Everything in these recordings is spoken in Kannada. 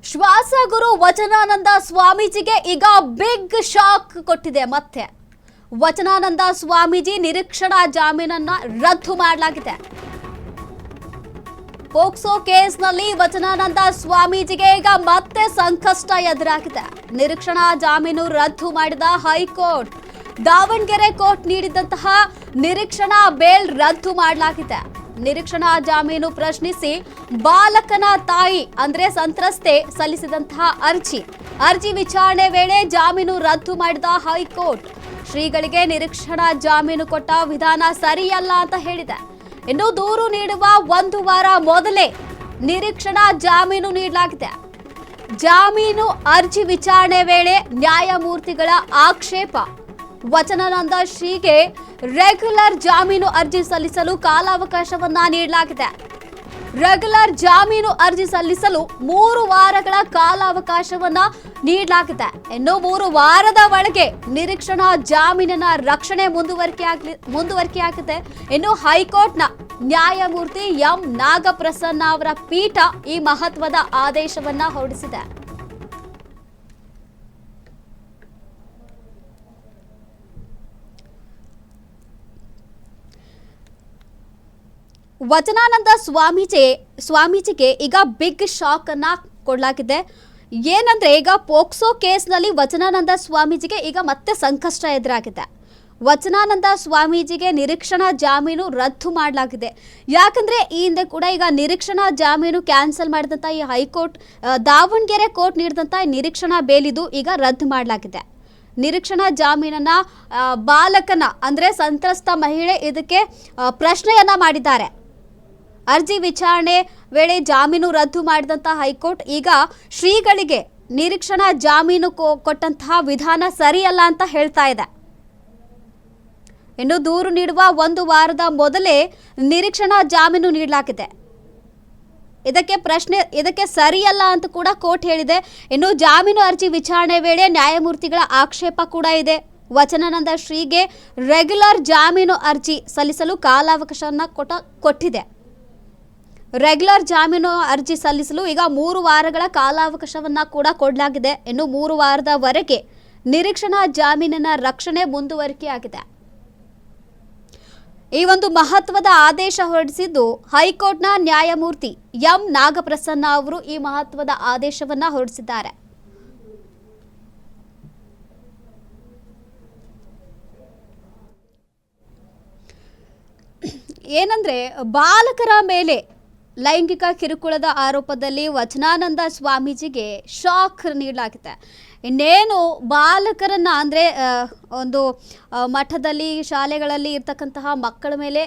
ಶ್ವಾಸಗುರು ವಚನಾನಂದ ಸ್ವಾಮೀಜಿಗೆ ಈಗ ಬಿಗ್ ಶಾಕ್ ಕೊಟ್ಟಿದೆ. ಮತ್ತೆ ವಚನಾನಂದ ಸ್ವಾಮೀಜಿ ನಿರೀಕ್ಷಣಾ ಜಾಮೀನನ್ನ ರದ್ದು ಮಾಡಲಾಗಿದೆ. ಪೋಕ್ಸೋ ಕೇಸ್ನಲ್ಲಿ ವಚನಾನಂದ ಸ್ವಾಮೀಜಿಗೆ ಈಗ ಮತ್ತೆ ಸಂಕಷ್ಟ ಎದುರಾಗಿದೆ. ನಿರೀಕ್ಷಣಾ ಜಾಮೀನು ರದ್ದು ಮಾಡಿದ ಹೈಕೋರ್ಟ್. ದಾವಣಗೆರೆ ಕೋರ್ಟ್ ನೀಡಿದಂತಹ ನಿರೀಕ್ಷಣಾ ಬೇಲ್ ರದ್ದು ಮಾಡಲಾಗಿದೆ. ನಿರೀಕ್ಷಣಾ ಜಾಮೀನು ಪ್ರಶ್ನಿಸಿ ಬಾಲಕನ ತಾಯಿ ಅಂದ್ರೆ ಸಂತ್ರಸ್ತೆ ಸಲ್ಲಿಸಿದಂತಹ ಅರ್ಜಿ ವಿಚಾರಣೆ ವೇಳೆ ಜಾಮೀನು ರದ್ದು ಮಾಡಿದ ಹೈಕೋರ್ಟ್. ಶ್ರೀಗಳಿಗೆ ನಿರೀಕ್ಷಣಾ ಜಾಮೀನು ಕೊಟ್ಟ ವಿಧಾನ ಸರಿಯಲ್ಲ ಅಂತ ಹೇಳಿದೆ. ಇನ್ನು ದೂರು ನೀಡುವ ಒಂದು ವಾರ ಮೊದಲೇ ನಿರೀಕ್ಷಣಾ ಜಾಮೀನು ನೀಡಲಾಗಿದೆ. ಜಾಮೀನು ಅರ್ಜಿ ವಿಚಾರಣೆ ವೇಳೆ ನ್ಯಾಯಮೂರ್ತಿಗಳ ಆಕ್ಷೇಪ. ವಚನಾನಂದ ಶ್ರೀಗೆ ರೆಗ್ಯುಲರ್ ಜಾಮೀನು ಅರ್ಜಿ ಸಲ್ಲಿಸಲು ಕಾಲಾವಕಾಶವನ್ನ ನೀಡಲಾಗಿದೆ. ರೆಗ್ಯುಲರ್ ಜಾಮೀನು ಅರ್ಜಿ ಸಲ್ಲಿಸಲು 3 ವಾರಗಳ ಕಾಲಾವಕಾಶವನ್ನ ನೀಡಲಾಗಿದೆ. ಇನ್ನು 3 ವಾರದ ಒಳಗೆ ನಿರೀಕ್ಷಣಾ ಜಾಮೀನಿನ ರಕ್ಷಣೆ ಮುಂದುವರಿಕೆಯಾಗಿದೆ. ಇನ್ನು ಹೈಕೋರ್ಟ್ನ ನ್ಯಾಯಮೂರ್ತಿ ಎಂ ನಾಗಪ್ರಸನ್ನ ಅವರ ಪೀಠ ಈ ಮಹತ್ವದ ಆದೇಶವನ್ನ ಹೊರಡಿಸಿದೆ. ವಚನಾನಂದ ಸ್ವಾಮೀಜಿಗೆ ಈಗ ಬಿಗ್ ಶಾಕ್ ಅನ್ನ ಕೊಡಲಾಗಿದೆ. ಏನಂದ್ರೆ ಈಗ ಪೋಕ್ಸೋ ಕೇಸ್ನಲ್ಲಿ ವಚನಾನಂದ ಸ್ವಾಮೀಜಿಗೆ ಈಗ ಮತ್ತೆ ಸಂಕಷ್ಟ ಎದುರಾಗಿದೆ. ವಚನಾನಂದ ಸ್ವಾಮೀಜಿಗೆ ನಿರೀಕ್ಷಣಾ ಜಾಮೀನು ರದ್ದು ಮಾಡಲಾಗಿದೆ. ಯಾಕಂದ್ರೆ ಈ ಹಿಂದೆ ಕೂಡ ಈಗ ನಿರೀಕ್ಷಣಾ ಜಾಮೀನು ಕ್ಯಾನ್ಸಲ್ ಮಾಡಿದಂತ ಈ ಹೈಕೋರ್ಟ್ ದಾವಣಗೆರೆ ಕೋರ್ಟ್ ನೀಡಿದಂತ ನಿರೀಕ್ಷಣಾ ಬೇಲಿದು ಈಗ ರದ್ದು ಮಾಡಲಾಗಿದೆ. ನಿರೀಕ್ಷಣಾ ಜಾಮೀನನ್ನ ಬಾಲಕನ ಅಂದ್ರೆ ಸಂತ್ರಸ್ತ ಮಹಿಳೆ ಇದಕ್ಕೆ ಪ್ರಶ್ನೆಯನ್ನ ಮಾಡಿದ್ದಾರೆ. ಅರ್ಜಿ ವಿಚಾರಣೆ ವೇಳೆ ಜಾಮೀನು ರದ್ದು ಮಾಡಿದಂಥ ಹೈಕೋರ್ಟ್ ಈಗ ಶ್ರೀಗಳಿಗೆ ನಿರೀಕ್ಷಣಾ ಜಾಮೀನು ಕೊಟ್ಟಂತಹ ವಿಧಾನ ಸರಿಯಲ್ಲ ಅಂತ ಹೇಳ್ತಾ ಇದೆ. ಇನ್ನು ದೂರು ನೀಡುವ 1 ವಾರದ ಮೊದಲೇ ನಿರೀಕ್ಷಣಾ ಜಾಮೀನು ನೀಡಲಾಗಿದೆ. ಇದಕ್ಕೆ ಸರಿಯಲ್ಲ ಅಂತ ಕೂಡ ಕೋರ್ಟ್ ಹೇಳಿದೆ. ಇನ್ನು ಜಾಮೀನು ಅರ್ಜಿ ವಿಚಾರಣೆ ವೇಳೆ ನ್ಯಾಯಮೂರ್ತಿಗಳ ಆಕ್ಷೇಪ ಕೂಡ ಇದೆ. ವಚನಾನಂದ ಶ್ರೀಗೆ ರೆಗ್ಯುಲರ್ ಜಾಮೀನು ಅರ್ಜಿ ಸಲ್ಲಿಸಲು ಕಾಲಾವಕಾಶವನ್ನು ಕೊಟ್ಟಿದೆ. ರೆಗ್ಯುಲರ್ ಜಾಮೀನು ಅರ್ಜಿ ಸಲ್ಲಿಸಲು ಈಗ 3 ವಾರಗಳ ಕಾಲಾವಕಾಶವನ್ನ ಕೂಡ ಕೊಡಲಾಗಿದೆ. ಇನ್ನು 3 ವಾರದವರೆಗೆ ನಿರೀಕ್ಷಣಾ ಜಾಮೀನಿನ ರಕ್ಷಣೆ ಮುಂದುವರಿಕೆಯಾಗಿದೆ. ಈ ಒಂದು ಮಹತ್ವದ ಆದೇಶ ಹೊರಡಿಸಿದ್ದು ಹೈಕೋರ್ಟ್ನ ನ್ಯಾಯಮೂರ್ತಿ ಎಂ ನಾಗಪ್ರಸನ್ನ ಅವರು ಈ ಮಹತ್ವದ ಆದೇಶವನ್ನ ಹೊರಡಿಸಿದ್ದಾರೆ. ಏನಂದ್ರೆ ಬಾಲಕರ ಮೇಲೆ ಲೈಂಗಿಕ ಕಿರುಕುಳದ ಆರೋಪದಲ್ಲಿ ವಚನಾನಂದ ಸ್ವಾಮೀಜಿಗೆ ಶಾಕ್ ನೀಡಲಾಗಿದೆ. ಇನ್ನೇನು ಬಾಲಕರನ್ನ ಅಂದರೆ ಒಂದು ಮಠದಲ್ಲಿ ಶಾಲೆಗಳಲ್ಲಿ ಇರ್ತಕ್ಕಂತಹ ಮಕ್ಕಳ ಮೇಲೆ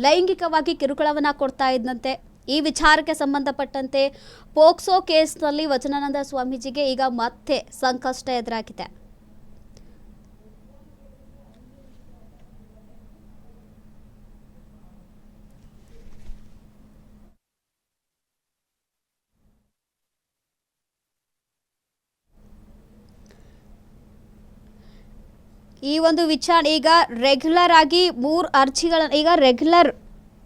ಲೈಂಗಿಕವಾಗಿ ಕಿರುಕುಳವನ್ನು ಕೊಡ್ತಾ ಇದ್ದಂತೆ ಈ ವಿಚಾರಕ್ಕೆ ಸಂಬಂಧಪಟ್ಟಂತೆ ಪೋಕ್ಸೋ ಕೇಸ್ನಲ್ಲಿ ವಚನಾನಂದ ಸ್ವಾಮೀಜಿಗೆ ಈಗ ಮತ್ತೆ ಸಂಕಷ್ಟ ಎದುರಾಗಿದೆ. ಈ ಒಂದು ವಿಚಾರಣೆ ಈಗ ರೆಗ್ಯುಲರ್ ಆಗಿ 3 ಅರ್ಜಿಗಳನ್ನು ಈಗ ರೆಗ್ಯುಲರ್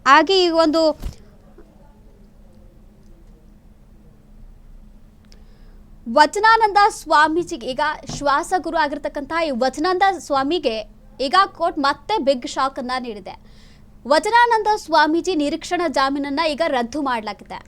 ಆಗಿ ಈ ಒಂದು ವಚನಾನಂದ ಸ್ವಾಮೀಜಿಗೆ ಈಗ ಶ್ವಾಸಗುರು ಆಗಿರ್ತಕ್ಕಂತಹ ಈ ವಚನಾನಂದ ಸ್ವಾಮಿಗೆ ಈಗ ಕೋರ್ಟ್ ಮತ್ತೆ ಬಿಗ್ ಶಾಕ್ ಅನ್ನ ನೀಡಿದೆ. ವಚನಾನಂದ ಸ್ವಾಮೀಜಿ ನಿರೀಕ್ಷಣಾ ಜಾಮೀನನ್ನ ಈಗ ರದ್ದು ಮಾಡಲಾಗಿದೆ.